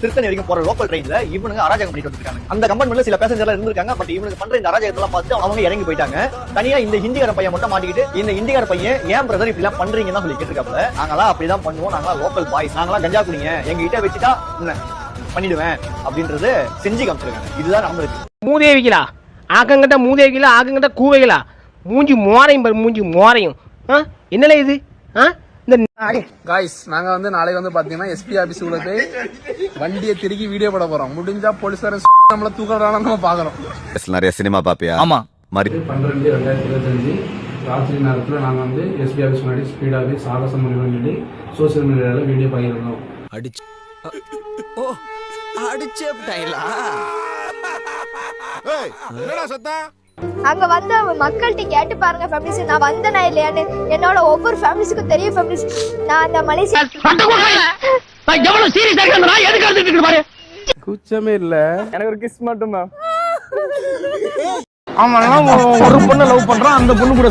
திருத்தணி வரைக்கும் போற லோக்கல் ட்ரெயின்ல இவனுங்க அராஜகம் பண்ணிட்டு வந்திருக்காங்க. அந்த கம்பார்ட்மெண்ட்ல சில பேசஞ்சர்ல இருந்திருக்காங்க. பட் இவனுக்கு பண்ற இந்த அராஜகத்தெல்லாம் பார்த்து அவங்க இறங்கி போயிட்டாங்க. தனியா இந்த ஹிந்திகார பையன் மட்டும் மாட்டிக்கிட்டு இந்த ஹிந்திகார பையன் ஏன் பிரதர் இப்படி எல்லாம் பண்றீங்கன்னு சொல்லி கேட்டிருக்காப்ல. நாங்களாம் அப்படிதான் பண்ணுவோம், நாங்களாம் லோக்கல் பாய்ஸ், நாங்களாம் கஞ்சா குடிங்க, எங்க கிட்ட வச்சுட்டா பண்ணிடுவேன் அப்படின்றது செஞ்சு காமிச்சிருக்காங்க. இதுதான் நடந்திருக்கு. மூதேவிகளா, ஆக்கங்கிட்ட மூதேவிகளா, ஆக்கங்கிட்ட கூவைகளா, மூஞ்சி மோரையும் என்னல இது? காய்ஸ், நாங்க வந்து நாளைக்கு வந்து பாத்தீங்கன்னா எஸ்பி ஆபீஸ் உள்ள போய் வண்டியை திருக்கி வீடியோ போட போறோம். முடிஞ்சா போலீஸ்காரன் நம்மள தூக்குறான்னு நம்ம பாக்குறோம். நிறைய சினிமா பாப்பியா? ஆமா. 12/2025 ராத்திரி நேரத்துல நாங்க வந்து எஸ்பி ஆபீஸ் முன்னாடி ஸ்பீடாவே சாகசம் முடிவுன்னு சொல்லி சோசியல் மீடியால வீடியோ பகிர்ந்தோம். அங்க வந்து மக்கள்கிட்ட கேட்டு பாருங்க ஃபேமிலிஸ், நான் வந்தேனா இல்லையான்னு. என்னோட ஒவ்வொரு ஃபேமிலிஸுக்கும் தெரியும் ஃபேமிலிஸ். நான் அந்த மலேசியா கூச்சமே இல்ல, எனக்கு ஒரு கிஸ் மட்டும் மேம். அவன் ஒரு பொண்ணை லவ் பண்றான், அந்த பொண்ணு கூட